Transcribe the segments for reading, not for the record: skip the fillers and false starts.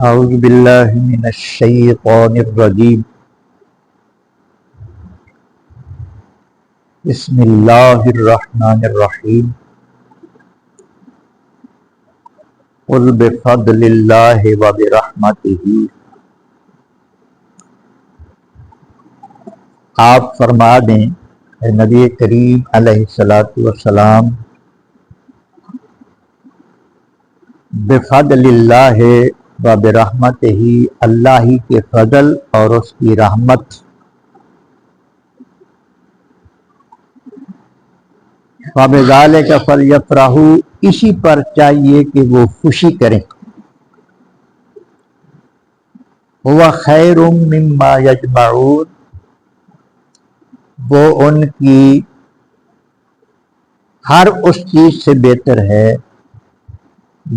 اعوذ باللہ من الشیطان الرجیم بسم اللہ الرحمن الرحیم قل بفضل اللہ وبرحمتہ آپ فرما دیں اے نبی کریم علیہ الصلاۃ والسلام بفضل اللہ وبرحمتہ اللہ ہی کے فضل اور اس کی رحمت فبذالک فلیفرحوا اسی پر چاہیے کہ وہ خوشی کریں هو خیر مما یجمعون وہ ان کی ہر اس چیز سے بہتر ہے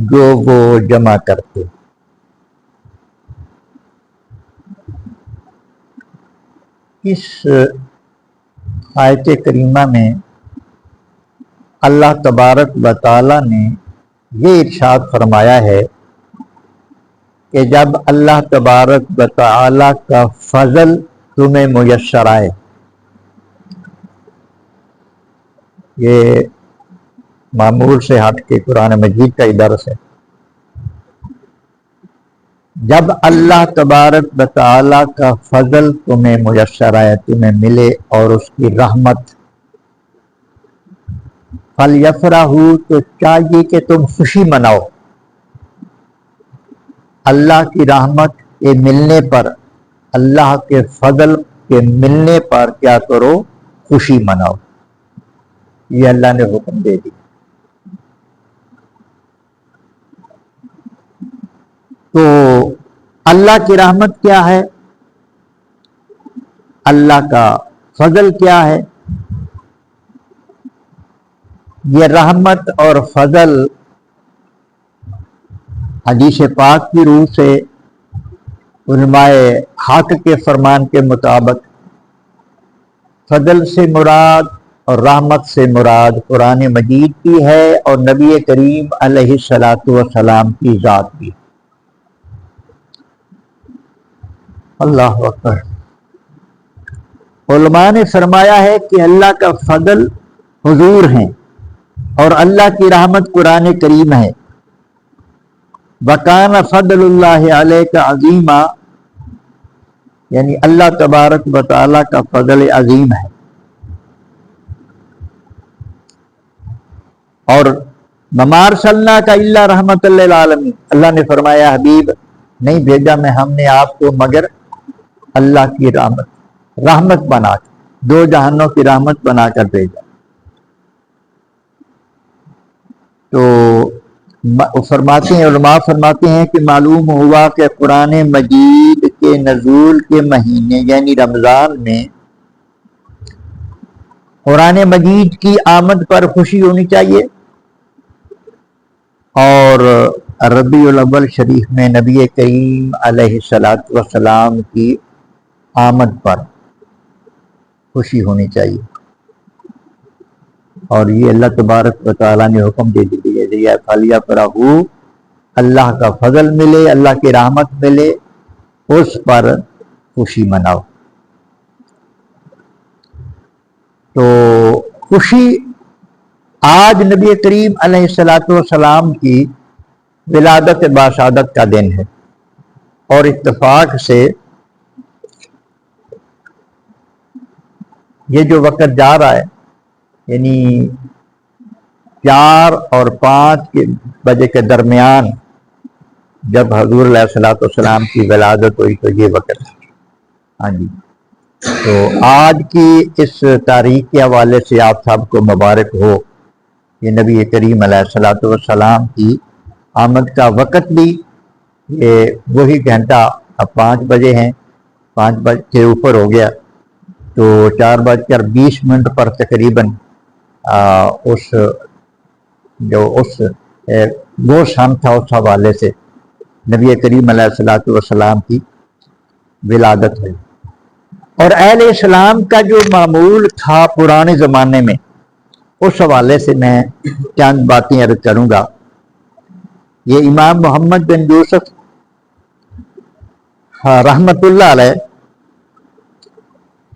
جو وہ جمع کرتے. اس آیت کریمہ میں اللہ تبارک و تعالی نے یہ ارشاد فرمایا ہے کہ جب اللہ تبارک و تعالی کا فضل تمہیں میسر آئے، یہ معمول سے ہٹ کے قرآن مجید کا ہی درس ہے، جب اللہ تبارک و تعالی کا فضل تمہیں میسر آئے، تمہیں ملے اور اس کی رحمت، فَلْيَفْرَحُوا تو چاہیے کہ تم خوشی مناؤ. اللہ کی رحمت کے ملنے پر، اللہ کے فضل کے ملنے پر کیا کرو؟ خوشی مناؤ. یہ اللہ نے حکم دے دی. تو اللہ کی رحمت کیا ہے؟ اللہ کا فضل کیا ہے؟ یہ رحمت اور فضل حدیث پاک کی روح سے علماء حق کے فرمان کے مطابق فضل سے مراد اور رحمت سے مراد قرآن مجید کی ہے اور نبی کریم علیہ الصلاۃ والسلام کی ذات بھی. اللہ اکبر. علماء نے فرمایا ہے کہ اللہ کا فضل حضور ہیں اور اللہ کی رحمت قرآن کریم ہے. وَكَانَ فَضْلُ اللَّهِ عَلَيْكَ عَظِيمًا یعنی اللہ تبارک و تعالیٰ کا فضل عظیم ہے. اور وَمَا أَرْسَلْنَاكَ إِلَّا رَحْمَةً لِّلْعَالَمِينَ اللہ نے فرمایا حبیب نہیں بھیجا میں ہم نے آپ کو مگر اللہ کی رحمت بنا کر، دو جہانوں کی رحمت بنا کر بھیجا. تو فرماتے ہیں علماء فرماتے ہیں کہ معلوم ہوا کہ قرآن مجید کے نزول کے مہینے یعنی رمضان میں قرآن مجید کی آمد پر خوشی ہونی چاہیے اور ربیع الاول شریف میں نبی کریم علیہ الصلاۃ والسلام کی آمد پر خوشی ہونی چاہیے. اور یہ اللہ تبارک و تعالیٰ نے حکم دے دیا فَلْيَفْرَحُوا اللہ کا فضل ملے، اللہ کی رحمت ملے، اس پر خوشی مناؤ. تو خوشی آج نبی کریم علیہ الصلاۃ والسلام کی ولادت باسعادت کا دن ہے اور اتفاق سے یہ جو وقت جا رہا ہے یعنی 4 اور 5 بجے کے درمیان جب حضور علیہ الصلوۃ والسلام کی ولادت ہوئی تو یہ وقت ہے. ہاں جی. تو آج کی اس تاریخ کے حوالے سے آپ سب کو مبارک ہو. یہ نبی کریم علیہ الصلوۃ والسلام کی آمد کا وقت بھی یہ وہی گھنٹہ اب 5 بجے ہیں، 5 بج کے اوپر ہو گیا تو 4:20 پر تقریباً وہ شام تھا، اس حوالے سے نبی کریم علیہ الصلوۃ والسلام کی ولادت ہوئی. اور اہل اسلام کا جو معمول تھا پرانے زمانے میں اس حوالے سے میں چند باتیں عرض کروں گا. یہ امام محمد بن یوسف رحمت اللہ علیہ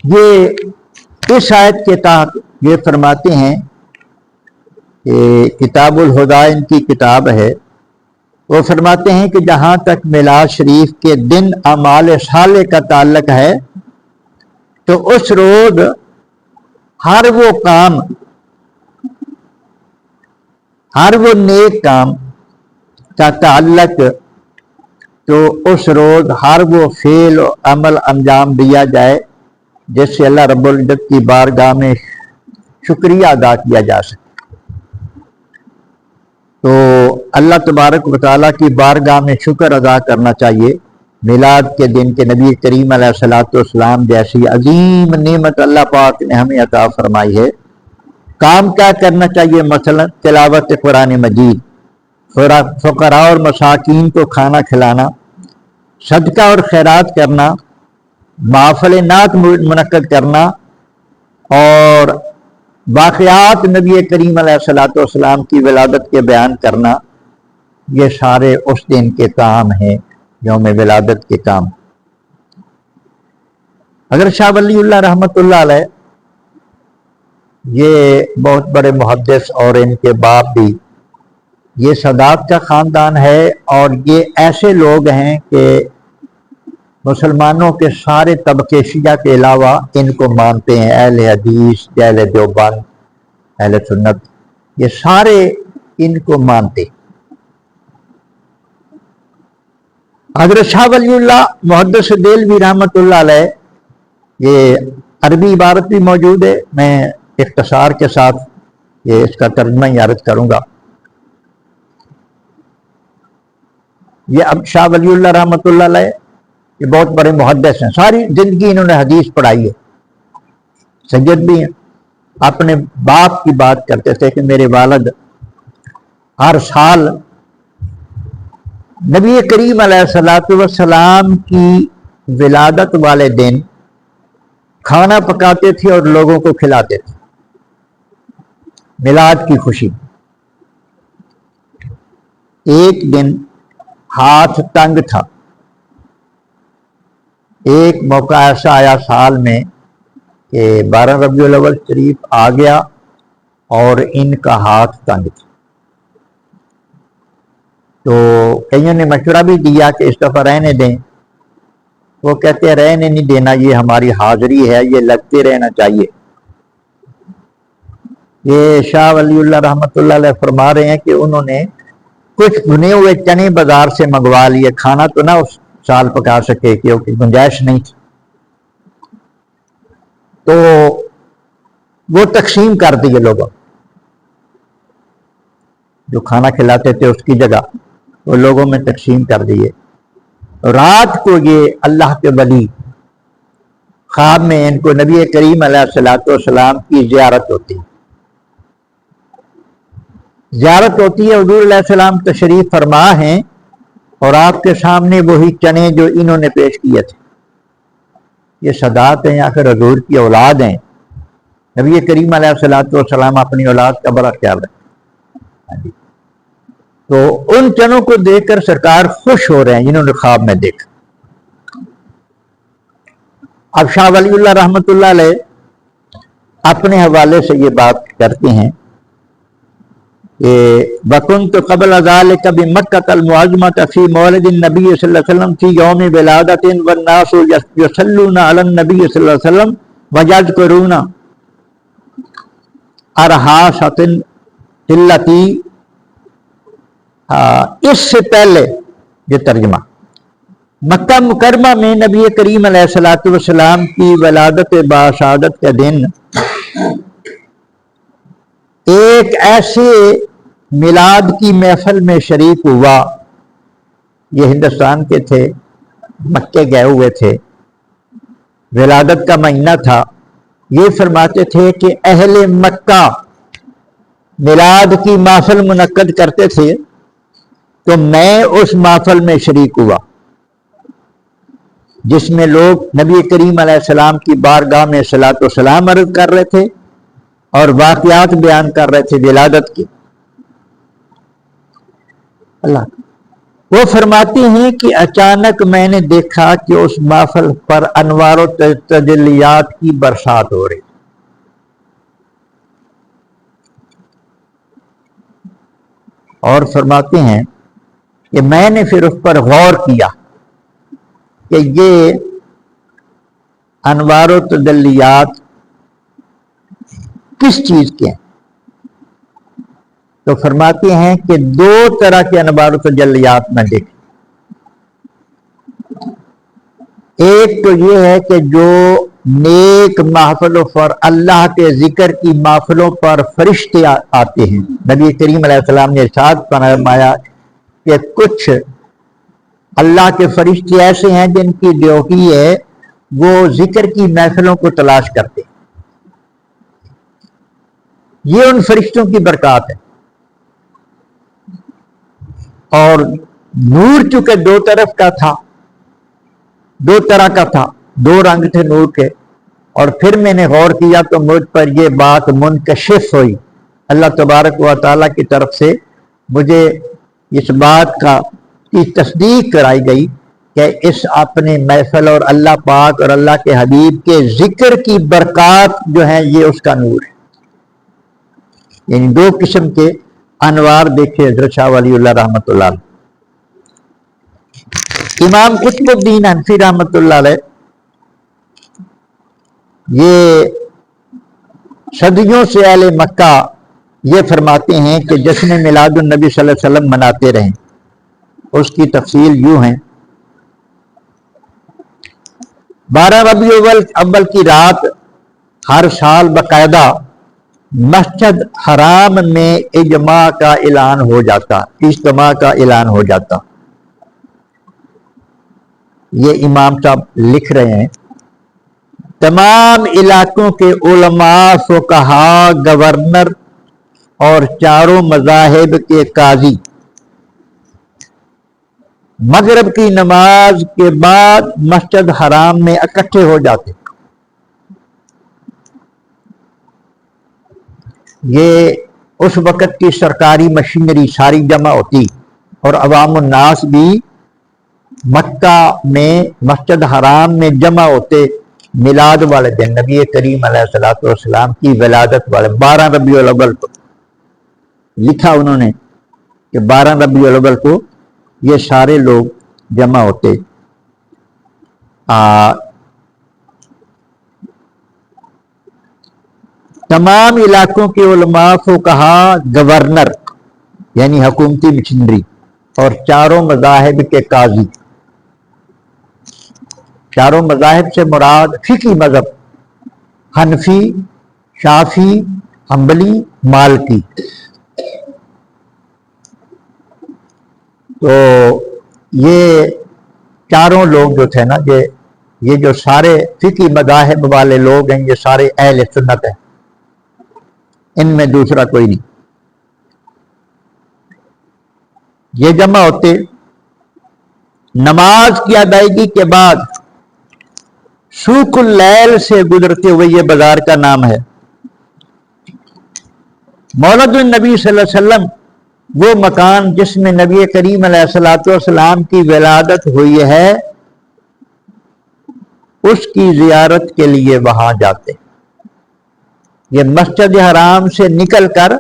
یہ اس آیت کے تحت یہ فرماتے ہیں کہ کتاب الہدا ان کی کتاب ہے، وہ فرماتے ہیں کہ جہاں تک میلاد شریف کے دن اعمال صالح کا تعلق ہے تو اس روز ہر وہ کام، ہر وہ نیک کام کا تعلق، تو اس روز ہر وہ فعل و عمل انجام دیا جائے جس سے اللہ رب العزت کی بارگاہ میں شکریہ ادا کیا جا سکے۔ تو اللہ تبارک و تعالیٰ کی بارگاہ میں شکر ادا کرنا چاہیے میلاد کے دن کے نبی کریم علیہ الصلوۃ والسلام جیسی عظیم نعمت اللہ پاک نے ہمیں عطا فرمائی ہے۔ کام کیا کرنا چاہیے؟ مثلا تلاوت قرآن مجید، فقراء اور مساکین کو کھانا کھلانا، صدقہ اور خیرات کرنا، محافل نعت منعقد کرنا، اور واقعات نبی کریم علیہ الصلوۃ والسلام کی ولادت کے بیان کرنا، یہ سارے اس دن کے کام ہیں، یوم ولادت کے کام۔ اگر شاہ ولی اللہ رحمت اللہ علیہ یہ بہت بڑے محدث اور ان کے باپ بھی یہ سادات کا خاندان ہے، اور یہ ایسے لوگ ہیں کہ مسلمانوں کے سارے طبقے شیعہ کے علاوہ ان کو مانتے ہیں، اہل حدیث، اہل دیوبند، اہل سنت، یہ سارے ان کو مانتے۔ حضرت شاہ ولی اللہ محدث دہلوی رحمت اللہ علیہ، یہ عربی عبارت بھی موجود ہے، میں اختصار کے ساتھ یہ اس کا ترجمہ ہی عرض کروں گا۔ یہ اب شاہ ولی اللہ رحمت اللہ علیہ یہ بہت بڑے محدث ہیں، ساری زندگی انہوں نے حدیث پڑھائی ہے، سید بھی ہیں۔ اپنے باپ کی بات کرتے تھے کہ میرے والد ہر سال نبی کریم علیہ الصلوۃ والسلام کی ولادت والے دن کھانا پکاتے تھے اور لوگوں کو کھلاتے تھے، میلاد کی خوشی۔ ایک دن ہاتھ تنگ تھا، ایک موقع ایسا آیا سال میں کہ 12 ربیع الاول شریف آ گیا اور ان کا ہاتھ تنگ تھا، تو کئیوں نے مشورہ بھی دیا کہ اس دفعہ رہنے دیں، وہ کہتے ہیں رہنے نہیں دینا، یہ ہماری حاضری ہے، یہ لگتے رہنا چاہیے۔ یہ شاہ ولی اللہ رحمت اللہ علیہ فرما رہے ہیں کہ انہوں نے کچھ بھنے ہوئے چنے بازار سے منگوا لیے، کھانا تو نہ اس سال پکا سکے کیونکہ گنجائش نہیں تھی، تو وہ تقسیم کر دیے، لوگوں جو کھانا کھلاتے تھے اس کی جگہ وہ لوگوں میں تقسیم کر دیے۔ رات کو یہ اللہ کے ولی خواب میں ان کو نبی کریم علیہ الصلوۃ والسلام کی زیارت ہوتی ہے، حضور علیہ السلام تشریف فرما ہیں، اور آپ کے سامنے وہی چنے جو انہوں نے پیش کیے تھے۔ یہ سادات ہیں یا پھر حضور کی اولاد ہیں، نبی کریم علیہ الصلوۃ والسلام اپنی اولاد کا بڑا خیال رکھتے، تو ان چنوں کو دیکھ کر سرکار خوش ہو رہے ہیں جنہوں نے خواب میں دیکھا۔ اب شاہ ولی اللہ رحمت اللہ علیہ اپنے حوالے سے یہ بات کرتے ہیں کہ وَكُنْتُ قَبْلَ ذَلِكَ بِمَكَّةَ الْمُعَظَّمَةَ فِي مَوْلِدِ النَّبِيِّ صلی اللہ علیہ وسلم فِي يَوْمِ وِلَادَةٍ وَالنَّاسُ يُصَلُّونَ عَلَى النَّبِيِّ صلی اللہ علیہ وسلم وَيَذْكُرُونَ أَرْحَاسَةٍ الَّتِي، اس سے پہلے یہ ترجمہ، مکہ مکرمہ میں نبی کریم علیہ الصلوۃ والسلام کی ولادت باشہادت کا دن ایک ایسے میلاد کی محفل میں شریک ہوا، یہ ہندوستان کے تھے، مکے گئے ہوئے تھے، ولادت کا مہینہ تھا، یہ فرماتے تھے کہ اہل مکہ میلاد کی محفل منعقد کرتے تھے تو میں اس محفل میں شریک ہوا جس میں لوگ نبی کریم علیہ السلام کی بارگاہ میں صلاۃ و سلام عرض کر رہے تھے اور واقعات بیان کر رہے تھے ولادت کی۔ اللہ وہ فرماتی ہیں کہ اچانک میں نے دیکھا کہ اس محفل پر انوار و تجلیات کی برسات ہو رہی، اور فرماتے ہیں کہ میں نے پھر اس پر غور کیا کہ یہ انوار و تجلیات کس چیز کے ہیں؟ تو فرماتے ہیں کہ دو طرح کے انوار و تجلیات میں دیکھیں۔ ایک تو یہ ہے کہ جو نیک محفلوں پر، اللہ کے ذکر کی محفلوں پر فرشتے آتے ہیں۔ نبی کریم علیہ السلام نے ارشاد فرمایا کہ کچھ اللہ کے فرشتے ایسے ہیں جن کی ڈیوٹی ہے وہ ذکر کی محفلوں کو تلاش کرتے ہیں، یہ ان فرشتوں کی برکات ہے۔ اور نور چونکہ دو طرف کا تھا، دو طرح کا تھا، دو رنگ تھے نور کے، اور پھر میں نے غور کیا تو مجھ پر یہ بات منکشف ہوئی، اللہ تبارک و تعالیٰ کی طرف سے مجھے اس بات کی تصدیق کرائی گئی کہ اس اپنے محفل اور اللہ پاک اور اللہ کے حبیب کے ذکر کی برکات جو ہیں یہ اس کا نور ہے۔ یعنی دو قسم کے انوار دیکھے حضرت شاہ ولی اللہ رحمۃ اللہ علیہ۔ امام قطب الدین حنفی رحمۃ اللہ علیہ یہ صدیوں سے اہل مکہ یہ فرماتے ہیں کہ جشن میلاد النبی صلی اللہ علیہ وسلم مناتے رہیں۔ اس کی تفصیل یوں ہے، 12 ربیع الاول کی رات ہر سال باقاعدہ مسجد حرام میں اجماع کا اعلان ہو جاتا، اجتماع کا اعلان ہو جاتا۔ یہ امام صاحب لکھ رہے ہیں، تمام علاقوں کے علماء، فقہاء، گورنر اور چاروں مذاہب کے قاضی مغرب کی نماز کے بعد مسجد حرام میں اکٹھے ہو جاتے۔ یہ اس وقت کی سرکاری مشینری ساری جمع ہوتی اور عوام الناس بھی مکہ میں مسجد حرام میں جمع ہوتے میلاد والے دن، نبی کریم علیہ الصلوۃ والسلام کی ولادت والے 12 ربیع الاول کو لکھا انہوں نے کہ 12 ربیع الاول کو یہ سارے لوگ جمع ہوتے۔ تمام علاقوں کے علماء، فقہاء، گورنر یعنی حکومتی مشینری اور چاروں مذاہب کے قاضی، چاروں مذاہب سے مراد فقہی مذہب، حنفی، شافعی، حنبلی، مالکی، تو یہ چاروں لوگ جو تھے نا، یہ جو سارے فقہی مذاہب والے لوگ ہیں یہ سارے اہل سنت ہیں، ان میں دوسرا کوئی نہیں۔ یہ جمع ہوتے، نماز کی ادائیگی کے بعد سوق اللیل سے گزرتے ہوئے، یہ بازار کا نام ہے، مولد النبی صلی اللہ علیہ وسلم، وہ مکان جس میں نبی کریم علیہ الصلوۃ والسلام کی ولادت ہوئی ہے، اس کی زیارت کے لیے وہاں جاتے۔ یہ مسجد حرام سے نکل کر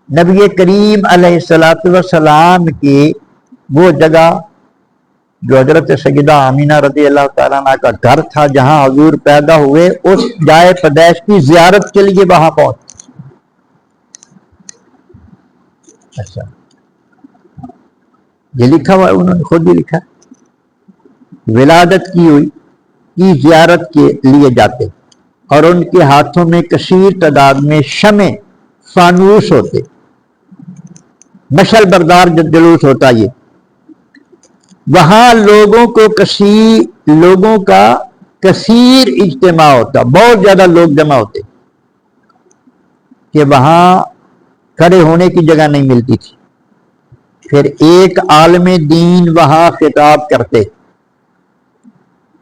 نبی کریم علیہ الصلوۃ والسلام کی وہ جگہ جو حضرت سیدہ آمینہ رضی اللہ تعالیٰ عنہ کا گھر تھا جہاں حضور پیدا ہوئے، اس جائے پیدائش کی زیارت کے لیے وہاں پہنچے۔ اچھا، یہ لکھا ہوا ہے، انہوں نے خود بھی لکھا، ولادت کی ہوئی کی زیارت کے لیے جاتے اور ان کے ہاتھوں میں کثیر تعداد میں شمع فانوس ہوتے، مشعل بردار جلوس ہوتا۔ یہ وہاں لوگوں کا کثیر اجتماع ہوتا، بہت زیادہ لوگ جمع ہوتے کہ وہاں کھڑے ہونے کی جگہ نہیں ملتی تھی۔ پھر ایک عالم دین وہاں خطاب کرتے،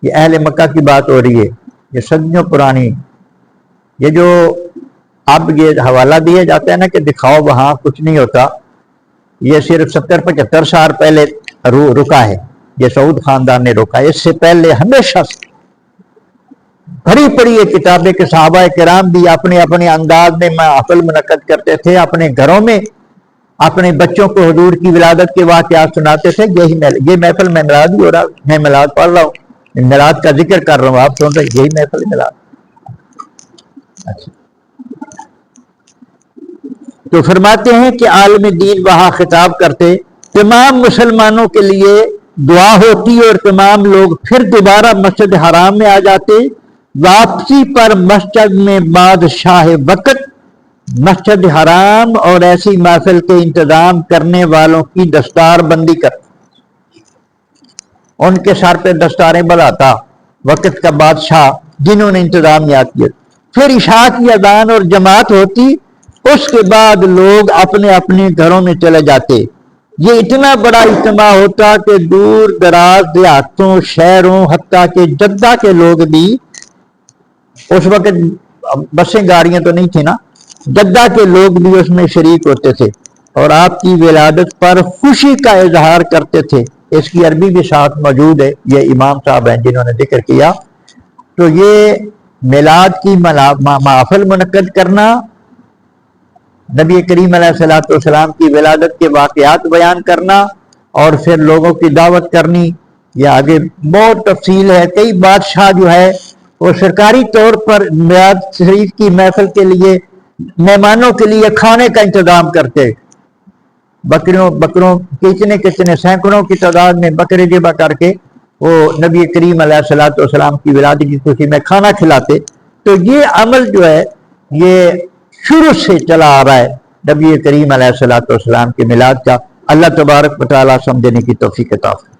یہ اہل مکہ کی بات ہو رہی ہے، یہ صدیوں پرانی، یہ جو اب یہ حوالہ دیا جاتا ہے نا کہ دکھاؤ وہاں کچھ نہیں ہوتا، یہ صرف 70-75 سال پہلے رکا ہے، یہ سعود خاندان نے روکا ہے۔ اس سے پہلے ہمیشہ سے بھری پڑی یہ کتابیں کہ صحابہ کرام بھی اپنے اپنے انداز میں محفل منعقد کرتے تھے اپنے گھروں میں، اپنے بچوں کو حضور کی ولادت کے واقعات سناتے تھے۔ یہ محفل میں میلاد ہی ہو رہا، میں میلاد پڑھ رہا ہوں، میلاد کا ذکر کر رہا ہوں، آپ سن رہے، یہی محفل میلاد۔ اچھا، تو فرماتے ہیں کہ عالم دین وہاں خطاب کرتے، تمام مسلمانوں کے لیے دعا ہوتی اور تمام لوگ پھر دوبارہ مسجد حرام میں آ جاتے۔ واپسی پر مسجد میں بادشاہ وقت مسجد حرام اور ایسی محفل کے انتظام کرنے والوں کی دستار بندی کرتا، ان کے سر پہ دستاریں بڑھاتا وقت کا بادشاہ جنہوں نے انتظامیہ کیا۔ پھر عشاء کی اذان اور جماعت ہوتی، اس کے بعد لوگ اپنے اپنے گھروں میں چلے جاتے۔ یہ اتنا بڑا اجتماع ہوتا کہ دور دراز دیہاتوں، شہروں، حتیٰ کہ جدہ کے لوگ بھی، اس وقت بسیں گاڑیاں تو نہیں تھی نا، جدہ کے لوگ بھی اس میں شریک ہوتے تھے اور آپ کی ولادت پر خوشی کا اظہار کرتے تھے۔ اس کی عربی بھی ساتھ موجود ہے، یہ امام صاحب ہیں جنہوں نے ذکر کیا۔ تو یہ میلاد کی محفل منعقد کرنا، نبی کریم علیہ الصلوۃ والسلام کی ولادت کے واقعات بیان کرنا اور پھر لوگوں کی دعوت کرنی، یہ آگے بہت تفصیل ہے۔ کئی بادشاہ جو ہے وہ سرکاری طور پر میلاد شریف کی محفل کے لیے مہمانوں کے لیے کھانے کا انتظام کرتے، بکروں کتنے سینکڑوں کی تعداد میں بکرے ذبح کر کے وہ نبی کریم علیہ الصلوۃ والسلام کی ولادت کی خوشی میں کھانا کھلاتے۔ تو یہ عمل جو ہے یہ شروع سے چلا آ رہا ہے نبی کریم علیہ الصلوۃ والسلام کے میلاد کا۔ اللہ تبارک و تعالیٰ سمجھنے کی توفیق عطا فرمائے۔